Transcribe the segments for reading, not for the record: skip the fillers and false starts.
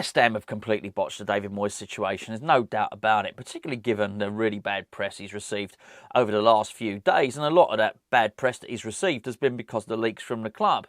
West Ham have completely botched the David Moyes situation. There's no doubt about it, particularly given the really bad press he's received over the last few days. And a lot of that bad press that he's received has been because of the leaks from the club.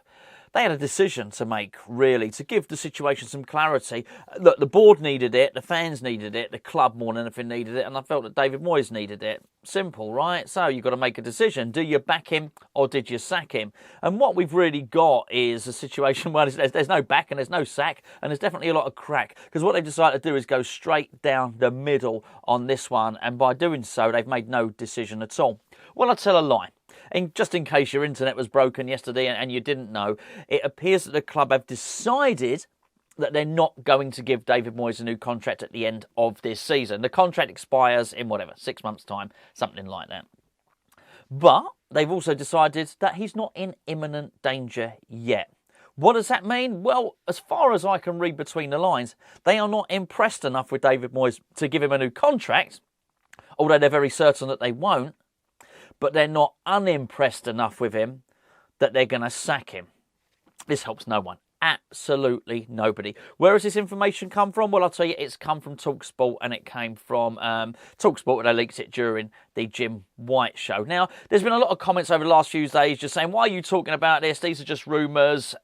They had a decision to make, really, to give the situation some clarity. Look, the board needed it, the fans needed it, the club more than anything needed it, and I felt that David Moyes needed it. Simple, right? So you've got to make a decision. Do you back him or did you sack him? And what we've really got is a situation where there's no back and there's no sack, and there's definitely a lot of crack. Because what they've decided to do is go straight down the middle on this one, and by doing so, they've made no decision at all. Well, I'll tell a lie. And just in case your internet was broken yesterday and you didn't know, it appears that the club have decided that they're not going to give David Moyes a new contract at the end of this season. The contract expires in 6 months' time, something like that. But they've also decided that he's not in imminent danger yet. What does that mean? Well, as far as I can read between the lines, they are not impressed enough with David Moyes to give him a new contract, although they're very certain that they won't. But they're not unimpressed enough with him that they're going to sack him. This helps no one. Absolutely nobody. Where has this information come from? Well, I'll tell you, it's come from talkSPORT, and it came from talkSPORT, and they leaked it during the Jim White show. Now, there's been a lot of comments over the last few days just saying, why are you talking about this? These are just rumours.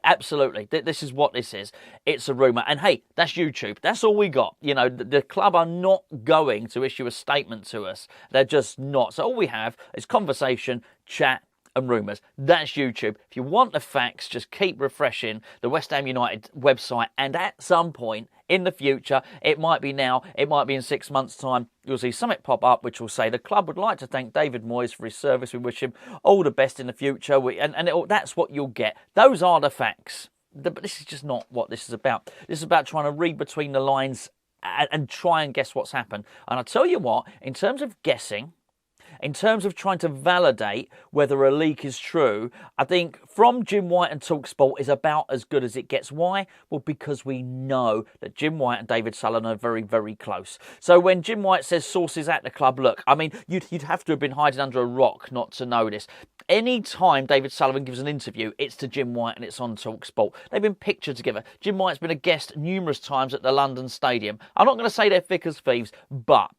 Absolutely, this is what this is. It's a rumour. And hey, that's YouTube. That's all we got. You know, the club are not going to issue a statement to us. They're just not. So all we have is conversation, chat, and rumours. That's YouTube. If you want the facts, just keep refreshing the West Ham United website, and at some point in the future, it might be now, it might be in 6 months' time, you'll see something pop up which will say the club would like to thank David Moyes for his service. We wish him all the best in the future, that's what you'll get. Those are the facts. But this is just not what this is about. This is about trying to read between the lines and try and guess what's happened. And I'll tell you what, in terms of guessing, in terms of trying to validate whether a leak is true, I think from Jim White and talkSPORT is about as good as it gets. Why? Well, because we know that Jim White and David Sullivan are very, very close. So when Jim White says sources at the club, look, I mean, you'd have to have been hiding under a rock not to know this. Any time David Sullivan gives an interview, it's to Jim White and it's on talkSPORT. They've been pictured together. Jim White's been a guest numerous times at the London Stadium. I'm not going to say they're thick as thieves, but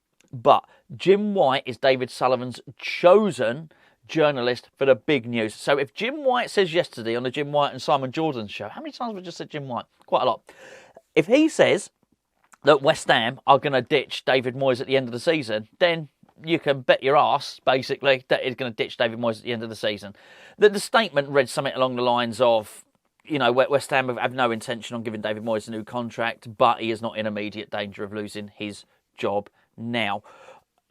Jim White is David Sullivan's chosen journalist for the big news. So if Jim White says yesterday on the Jim White and Simon Jordan show, how many times have I just said Jim White? Quite a lot. If he says that West Ham are going to ditch David Moyes at the end of the season, then you can bet your ass, basically, that he's going to ditch David Moyes at the end of the season. The statement read something along the lines of, you know, West Ham have no intention on giving David Moyes a new contract, but he is not in immediate danger of losing his job now.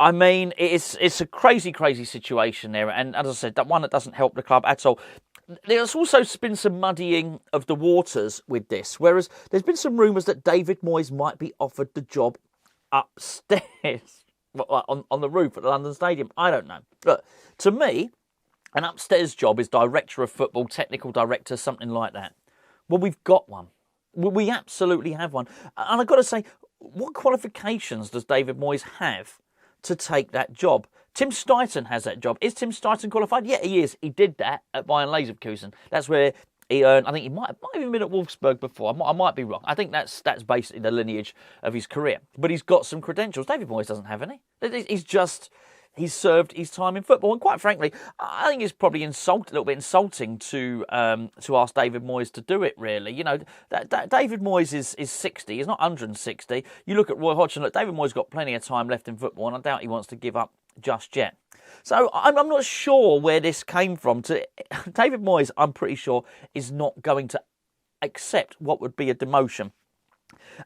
I mean, it's a crazy, crazy situation there. And as I said, that one that doesn't help the club at all. There's also been some muddying of the waters with this, whereas there's been some rumours that David Moyes might be offered the job upstairs on the roof at the London Stadium. I don't know. Look, to me, an upstairs job is director of football, technical director, something like that. Well, we've got one. We absolutely have one. And I've got to say, what qualifications does David Moyes have to take that job? Tim Steidten has that job. Is Tim Steidten qualified? Yeah, he is. He did that at Bayern Leverkusen. That's where he earned, I think he might have even been at Wolfsburg before. I might be wrong. I think that's basically the lineage of his career. But he's got some credentials. David Moyes doesn't have any. He's served his time in football. And quite frankly, I think it's probably a little bit insulting to ask David Moyes to do it, really. You know, that David Moyes is 60. He's not 160. You look at Roy Hodgson. Look, David Moyes got plenty of time left in football, and I doubt he wants to give up just yet. So I'm not sure where this came from. David Moyes, I'm pretty sure, is not going to accept what would be a demotion.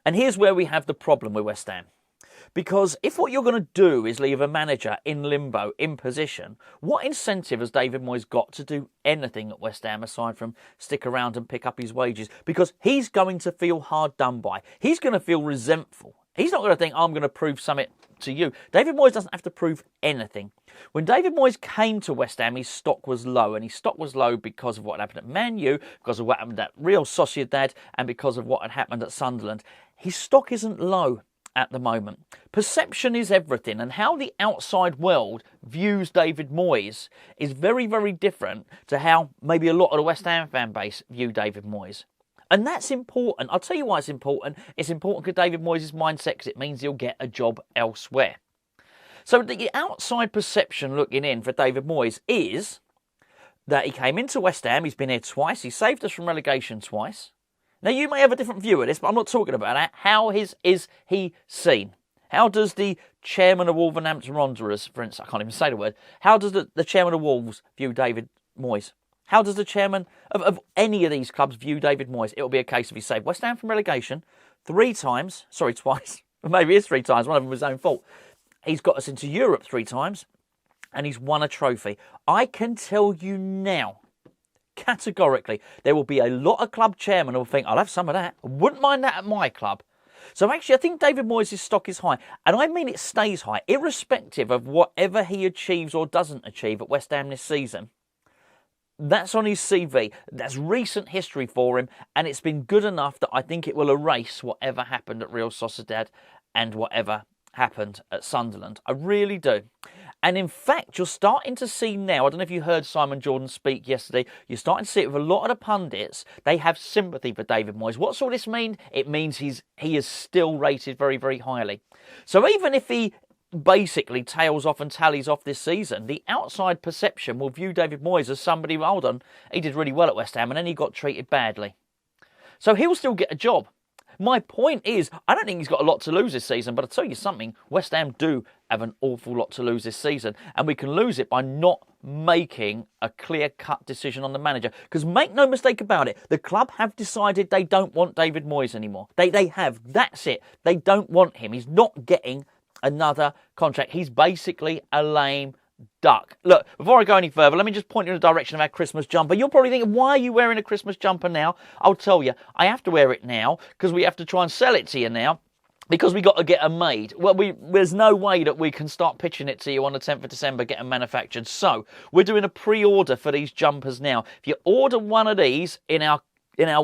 And here's where we have the problem with West Ham. Because if what you're going to do is leave a manager in limbo, in position, what incentive has David Moyes got to do anything at West Ham aside from stick around and pick up his wages? Because he's going to feel hard done by. He's going to feel resentful. He's not going to think, I'm going to prove something to you. David Moyes doesn't have to prove anything. When David Moyes came to West Ham, his stock was low. And his stock was low because of what happened at Man U, because of what happened at Real Sociedad, and because of what had happened at Sunderland. His stock isn't low at the moment. Perception is everything, and how the outside world views David Moyes is very, very different to how maybe a lot of the West Ham fan base view David Moyes. And that's important. I'll tell you why it's important. It's important because David Moyes' mindset, because it means he'll get a job elsewhere. So the outside perception looking in for David Moyes is that he came into West Ham, he's been here twice, he saved us from relegation twice. Now, you may have a different view of this, but I'm not talking about that. How is he seen? How does the chairman of Wolverhampton Wanderers, for instance, I can't even say the word, how does the chairman of Wolves view David Moyes? How does the chairman of any of these clubs view David Moyes? It'll be a case of he saved West Ham from relegation twice. Maybe it's 3 times, one of them was his own fault. He's got us into Europe 3 times, and he's won a trophy. I can tell you now, categorically, there will be a lot of club chairmen who will think, I'll have some of that. I wouldn't mind that at my club. So actually, I think David Moyes' stock is high. And I mean it stays high, irrespective of whatever he achieves or doesn't achieve at West Ham this season. That's on his CV. That's recent history for him. And it's been good enough that I think it will erase whatever happened at Real Sociedad and whatever happened at Sunderland. I really do. And in fact, you're starting to see now, I don't know if you heard Simon Jordan speak yesterday, you're starting to see it with a lot of the pundits, they have sympathy for David Moyes. What's all this mean? It means he is still rated very, very highly. So even if he basically tails off and tallies off this season, the outside perception will view David Moyes as somebody, hold on, he did really well at West Ham and then he got treated badly. So he'll still get a job. My point is, I don't think he's got a lot to lose this season, but I'll tell you something, West Ham do have an awful lot to lose this season, and we can lose it by not making a clear-cut decision on the manager. Because make no mistake about it, the club have decided they don't want David Moyes anymore. They have. That's it. They don't want him. He's not getting another contract. He's basically a lame duck. Look, before I go any further, let me just point you in the direction of our Christmas jumper. You're probably thinking, why are you wearing a Christmas jumper now? I'll tell you, I have to wear it now because we have to try and sell it to you now because we got to get them made. Well, there's no way that we can start pitching it to you on the 10th of December, get them manufactured. So we're doing a pre-order for these jumpers now. If you order one of these in our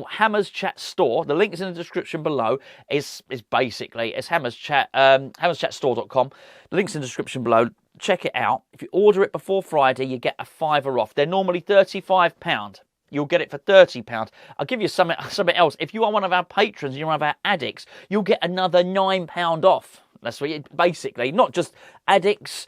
Hammers Chat store, the link is in the description below, is basically, it's hammerschatstore.com. The link's in the description below. Check it out. If you order it before Friday, you get a £5 off. They're normally £35. You'll get it for £30. I'll give you something else. If you are one of our patrons and you're one of our addicts, you'll get another £9 off. That's what you, basically, not just addicts,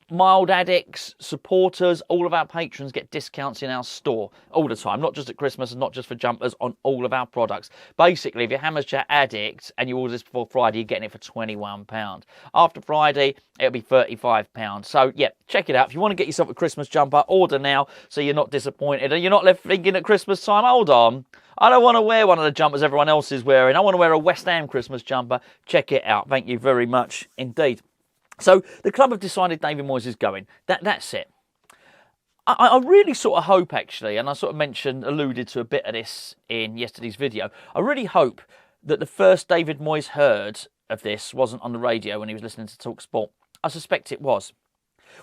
mild addicts, supporters, all of our patrons get discounts in our store all the time, not just at Christmas and not just for jumpers, on all of our products. Basically, if you're Hammers Chat addict and you order this before Friday, you're getting it for £21. After Friday, it'll be £35. So, yeah, check it out. If you want to get yourself a Christmas jumper, order now so you're not disappointed and you're not left thinking at Christmas time, hold on, I don't want to wear one of the jumpers everyone else is wearing. I want to wear a West Ham Christmas jumper. Check it out. Thank you very much indeed. So the club have decided David Moyes is going. That's it. I really sort of hope, actually, and I sort of alluded to a bit of this in yesterday's video, I really hope that the first David Moyes heard of this wasn't on the radio when he was listening to talkSPORT. I suspect it was.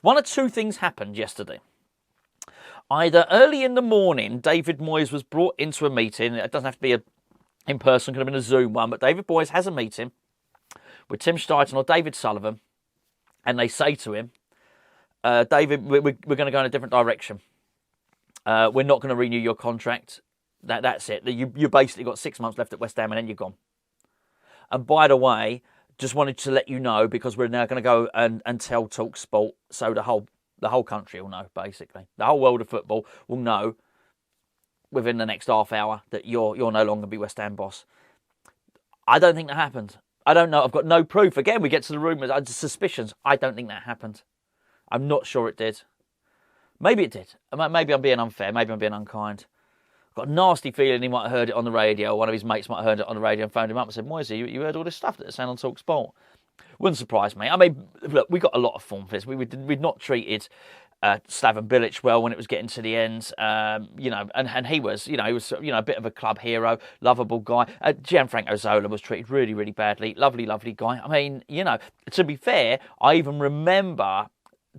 One of two things happened yesterday. Either early in the morning, David Moyes was brought into a meeting. It doesn't have to be in person, could have been a Zoom one, but David Moyes has a meeting with Tim Steidten or David Sullivan, and they say to him, David, we're going to go in a different direction. We're not going to renew your contract. That's it. You basically got 6 months left at West Ham and then you're gone. And by the way, just wanted to let you know, because we're now going to go and tell talkSPORT, so the whole country will know, basically. The whole world of football will know within the next half hour that you're no longer going to be West Ham boss. I don't think that happened. I don't know. I've got no proof. Again, we get to the rumours, suspicions. I don't think that happened. I'm not sure it did. Maybe it did. Maybe I'm being unfair. Maybe I'm being unkind. I've got a nasty feeling he might have heard it on the radio. One of his mates might have heard it on the radio and phoned him up and said, Moyes, you heard all this stuff that's saying on talkSPORT? Wouldn't surprise me. I mean, look, we got a lot of form for this. We'd not treated Slaven Bilic well when it was getting to the end, and he was a bit of a club hero, lovable guy. Gianfranco Zola was treated really, really badly. Lovely, lovely guy. I mean, to be fair, I even remember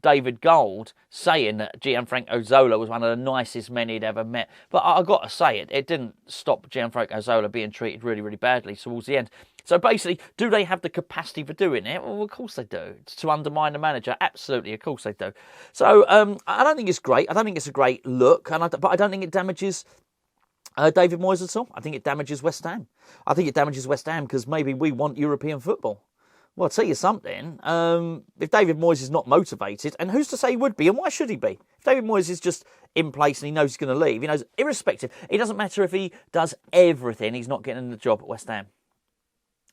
David Gold saying that Gianfranco Zola was one of the nicest men he'd ever met. But I've got to say, it didn't stop Gianfranco Zola being treated really, really badly towards the end. So basically, do they have the capacity for doing it? Well, of course they do. To undermine the manager? Absolutely, of course they do. So I don't think it's great. I don't think it's a great look, but I don't think it damages David Moyes at all? I think it damages West Ham. I think it damages West Ham because maybe we want European football. Well, I'll tell you something. If David Moyes is not motivated, and who's to say he would be, and why should he be? If David Moyes is just in place and he knows he's going to leave, he knows, irrespective, it doesn't matter if he does everything, he's not getting the job at West Ham.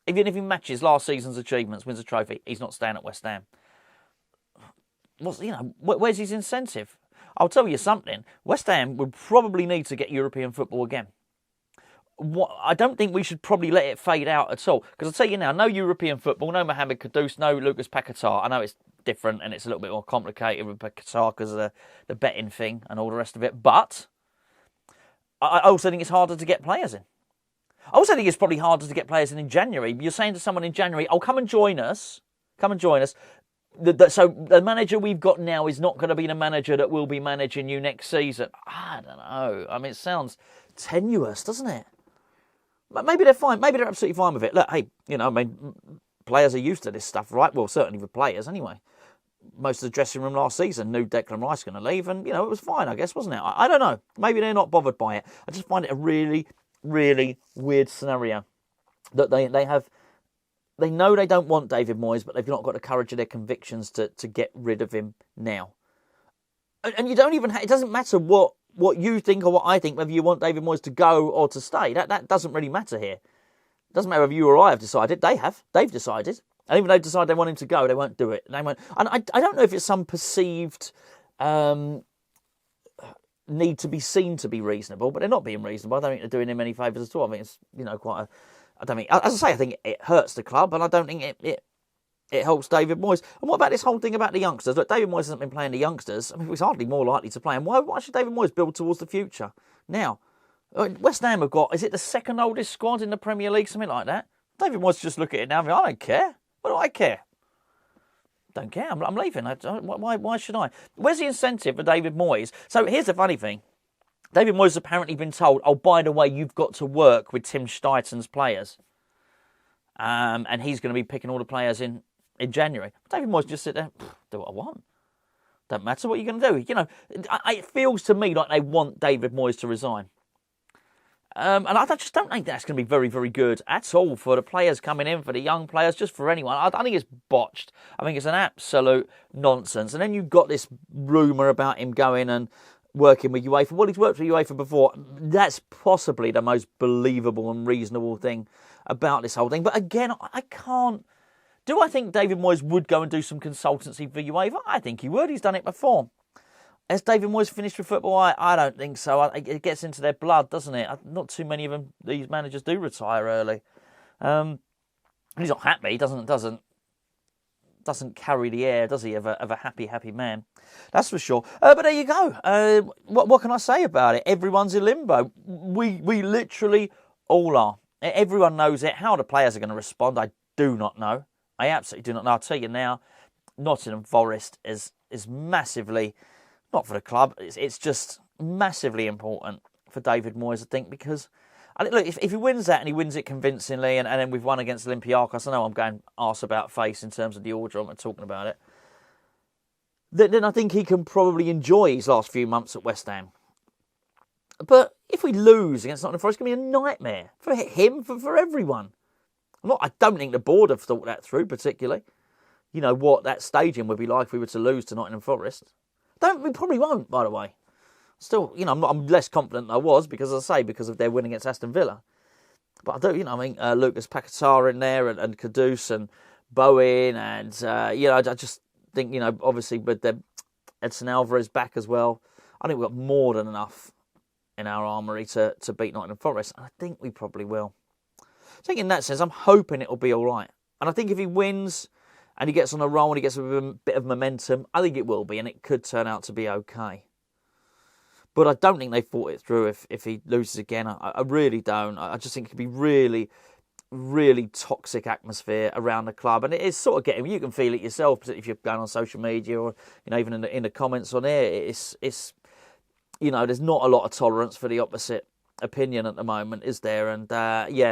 Even if he matches last season's achievements, wins a trophy, he's not staying at West Ham. Where's his incentive? I'll tell you something. West Ham would probably need to get European football again. I don't think we should probably let it fade out at all. Because I'll tell you now, no European football, no Mohamed Kudus, no Lucas Paquetá. I know it's different and it's a little bit more complicated with Paquetá because of the betting thing and all the rest of it. But I also think it's harder to get players in. I also think it's probably harder to get players in January. You're saying to someone in January, oh, come and join us. Come and join us. So the manager we've got now is not going to be the manager that will be managing you next season. I don't know. I mean, it sounds tenuous, doesn't it? But maybe they're fine. Maybe they're absolutely fine with it. Look, hey, players are used to this stuff, right? Well, certainly the players anyway. Most of the dressing room last season knew Declan Rice going to leave, and, it was fine, I guess, wasn't it? I don't know. Maybe they're not bothered by it. I just find it a really, really weird scenario that they have. They know they don't want David Moyes, but they've not got the courage of their convictions to get rid of him now. And you don't even. It doesn't matter what you think or what I think, whether you want David Moyes to go or to stay. That doesn't really matter here. It doesn't matter if you or I have decided. They've decided. And even though they've decided they want him to go, they won't do it. They won't. And I don't know if it's some perceived need to be seen to be reasonable, but they're not being reasonable. I don't think they're doing him any favours at all. I think it's quite a. I don't think, as I say, I think it hurts the club, and I don't think it helps David Moyes. And what about this whole thing about the youngsters? Look, David Moyes hasn't been playing the youngsters. I mean, he's hardly more likely to play them. Why should David Moyes build towards the future? Now, West Ham have got, is it the second oldest squad in the Premier League, something like that? David Moyes just look at it now and go, I don't care. What do I care? Don't care. I'm leaving. Why should I? Where's the incentive for David Moyes? So here's the funny thing. David Moyes has apparently been told, oh, by the way, you've got to work with Tim Steiten's players. And he's going to be picking all the players in January. David Moyes just sit there, do what I want. Don't matter what you're going to do. It feels to me like they want David Moyes to resign. And I just don't think that's going to be very, very good at all for the players coming in, for the young players, just for anyone. I think it's botched. I think it's an absolute nonsense. And then you've got this rumour about him going and working with UEFA. Well, he's worked with UEFA before. That's possibly the most believable and reasonable thing about this whole thing. But again, I can't. Do I think David Moyes would go and do some consultancy for UEFA? I think he would. He's done it before. Has David Moyes finished with football? I don't think so. It gets into their blood, doesn't it? Not too many of them, these managers do retire early. He's not happy. He doesn't carry the air, does he, of a happy man? That's for sure. But there you go. What can I say about it? Everyone's in limbo. We literally all are. Everyone knows it. How the players are going to respond, I do not know. I absolutely do not know. I'll tell you now, Nottingham Forest is massively, not for the club, it's just massively important for David Moyes, I think, because look, if he wins that and he wins it convincingly, and then we've won against Olympiacos, I know I'm going arse about face in terms of the order I'm talking about it, then I think he can probably enjoy his last few months at West Ham. But if we lose against Nottingham Forest, it's going to be a nightmare for him, for everyone. I don't think the board have thought that through particularly. What that staging would be like if we were to lose to Nottingham Forest. We probably won't, by the way. Still, I'm less confident than I was because of their win against Aston Villa. But I do, Lucas Paquetá in there and Kudus and Bowen and, I just think, obviously with Edson Alvarez back as well, I think we've got more than enough in our armoury to beat Nottingham Forest. And I think we probably will. I think in that sense, I'm hoping it'll be all right. And I think if he wins and he gets on a roll and he gets a bit of momentum, I think it will be, and it could turn out to be okay. But I don't think they thought it through if he loses again. I really don't. I just think it could be really, really toxic atmosphere around the club. And it is sort of getting, you can feel it yourself, particularly if you're going on social media or even in the comments on here. It's there's not a lot of tolerance for the opposite opinion at the moment, is there? And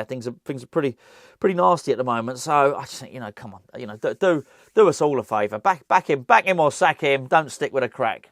things are pretty nasty at the moment. So I just think, come on, do us all a favour, back him or sack him. Don't stick with a crack.